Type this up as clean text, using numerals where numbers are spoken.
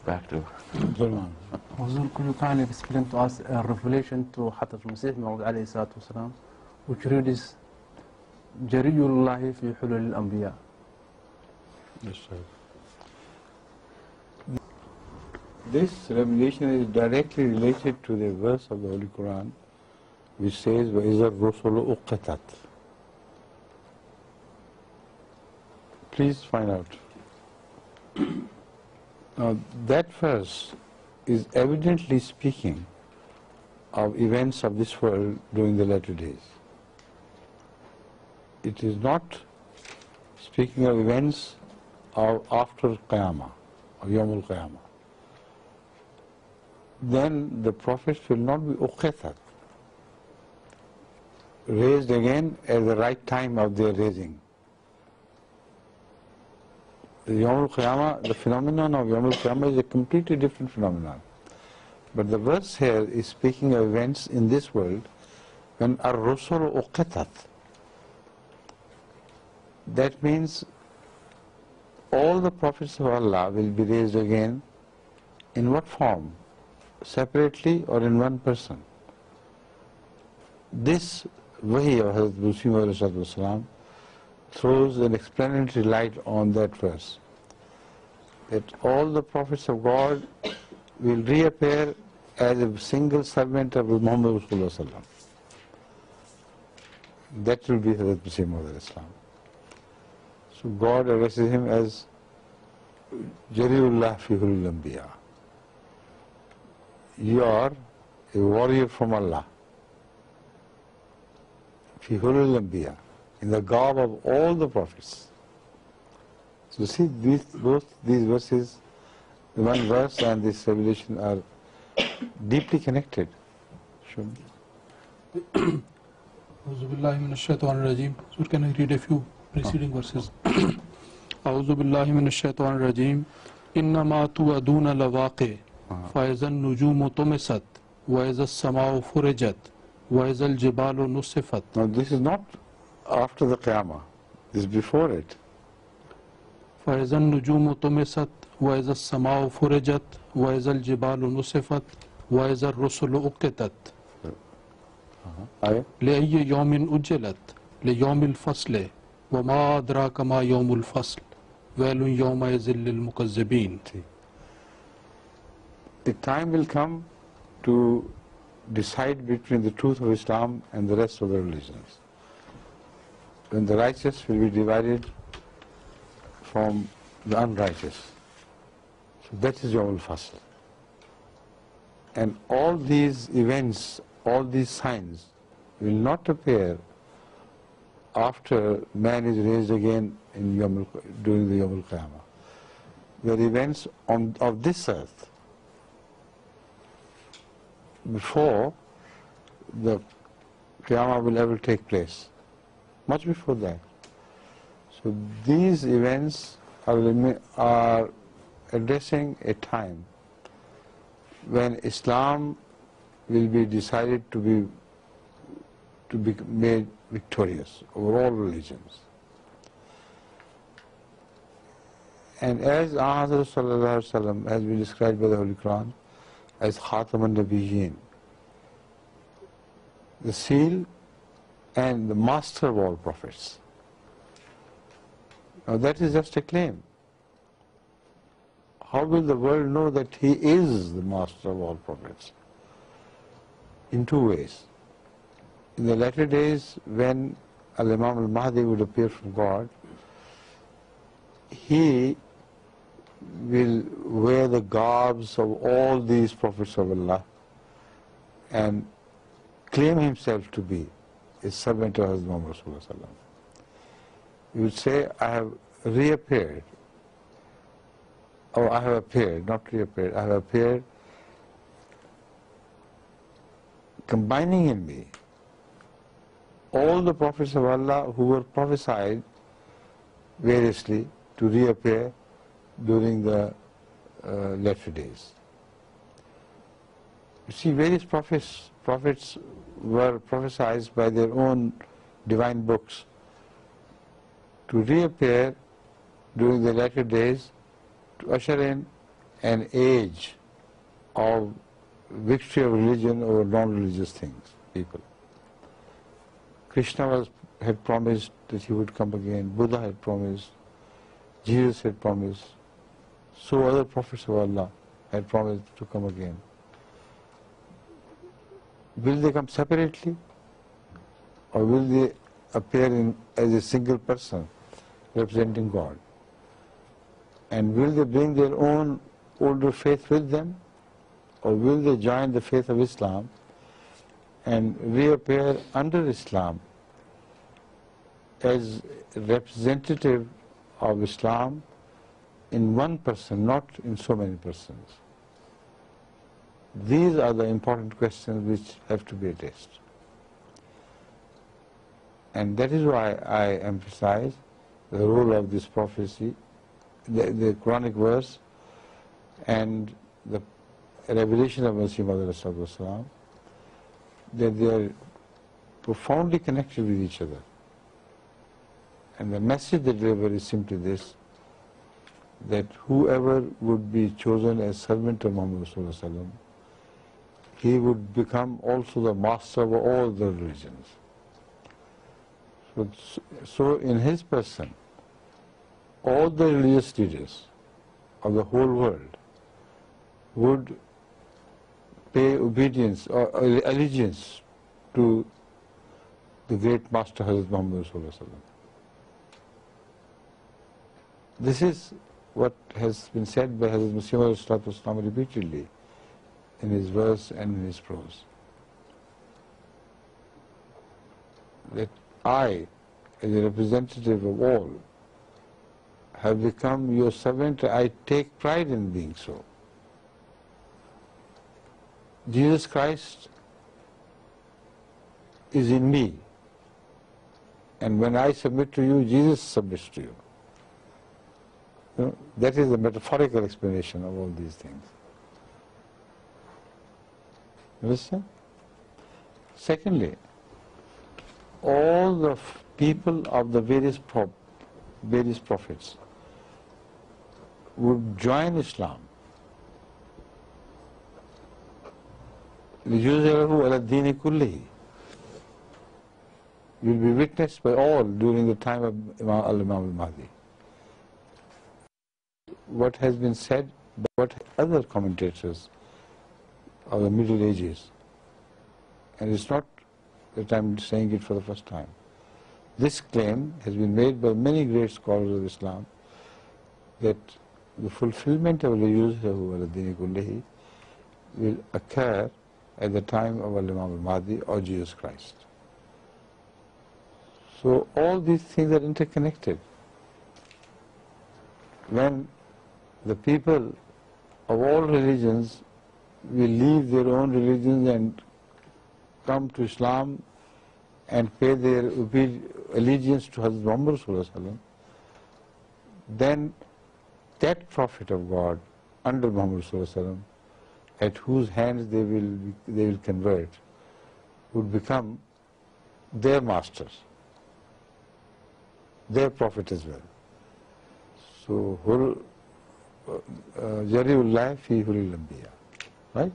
back to Salman. Huzur, could you kindly explain to us a revelation to Hadith Masih Maud alayhi salatu wasalam, which reads Jariullah fi Hulalil Anbiyah? Yes, sir. This revelation is directly related to the verse of the Holy Quran which says, وَإِذَا الرُّسُلُ أُقِّتَتْ. Please find out. Now, that verse is evidently speaking of events of this world during the latter days. It is not speaking of events of after Qiyamah, of Yawmul Qiyamah. Then the prophets will not be uqqitat, raised again at the right time of their raising. The Yawmul Qiyamah, the phenomenon of Yawmul Qiyamah is a completely different phenomenon. But the verse here is speaking of events in this world when ar-rusul uqqitat. That means all the prophets of Allah will be raised again. In what form? Separately or in one person? This wahi of Hazrat Muslim throws an explanatory light on that verse, that all the prophets of God will reappear as a single servant of Muhammad Rasulullah. That will be Hazrat Muslim. So God addresses him as Jariullah fi Hulalil Anbiyah. You are a warrior from Allah, fi Hulalil Anbiyah, in the garb of all the prophets. So see, both these verses, the one verse and this revelation, are deeply connected. Auzu billahi minash shaitanir rajim. So can I read a few preceding verses? Auzu billahi minash shaitanir rajim. Innama tu'aduna lawaqi fa izan nujumu tumisat wa izas sama'u furijat wa izal jibalu nusifat. Now this is not after the Qiyamah, this is before it. فَإِذَا النُّجُومُ طُمِسَتْ وَإِذَا السَّمَاءُ فُرِجَتْ وَإِذَا الْجِبَالُ نُصِفَتْ وَإِذَا الرُّسُلُ أُقِّتَتْ لِأَيِّ يَوْمٍ أُجِّلَتْ لِيَوْمِ الْفَصْلِ وَمَا أَدْرَاكَ مَا يَوْمُ الْفَصْلِ وَيْلٌ يَوْمَئِذٍ لِلْمُكَذِّبِينَ. The time will come to decide between the truth of Islam and the rest of the religions, when the righteous will be divided from the unrighteous. So that is Yawmul Fasl. And all these events, all these signs will not appear after man is raised again in during the Yawmul Qiyamah. They are events of this earth, before the Qiyamah will ever take place, much before that. So these events are addressing a time when Islam will be decided to be made victorious over all religions. And as Ahmad sallallahu alaihi wasallam has been described by the Holy Quran as Khatam an-Nabiyyin, the seal and the master of all prophets. Now that is just a claim. How will the world know that he is the master of all prophets? In two ways. In the latter days, when Al-Imam al-Mahdi would appear from God, he will wear the garbs of all these prophets of Allah and claim himself to be a servant of Muhammad Rasulullah. He would say, I have reappeared, or I have appeared, not reappeared, I have appeared, combining in me all the prophets of Allah who were prophesied variously to reappear during the latter days. You see, various prophets were prophesied by their own divine books to reappear during the latter days to usher in an age of victory of religion over non-religious things, people. Krishna had promised that he would come again, Buddha had promised, Jesus had promised, so other prophets of Allah had promised to come again. Will they come separately, or will they appear as a single person representing God? And will they bring their own older faith with them, or will they join the faith of Islam and reappear under Islam as representative of Islam in one person, not in so many persons? These are the important questions which have to be addressed. And that is why I emphasize the role of this prophecy, the Quranic verse, and the revelation of Masih, that they are profoundly connected with each other. And the message they deliver is simply this, that whoever would be chosen as servant of Muhammad, he would become also the master of all the religions. So in his person, all the religious leaders of the whole world would pay obedience or allegiance to the great master Hazrat Muhammad. This is what has been said by Hazrat Masih repeatedly in his verse and in his prose. That I, as a representative of all, have become your servant. I take pride in being so. Jesus Christ is in me, and when I submit to you, Jesus submits to you. That is the metaphorical explanation of all these things. Understand? Secondly, all the people of the various prophets would join Islam. Will be witnessed by all during the time of Imam al-Mahdi. What has been said by what other commentators of the Middle Ages, and it's not that I'm saying it for the first time. This claim has been made by many great scholars of Islam, that the fulfillment of al-Deen will occur at the time of Imam al-Mahdi or Jesus Christ. So all these things are interconnected. When the people of all religions will leave their own religions and come to Islam and pay their allegiance to Hazrat Muhammad, then that prophet of God under Muhammad, at whose hands they will convert, would become their masters, their prophet as well. So Jariullah fi Hulalil Anbiyah, right?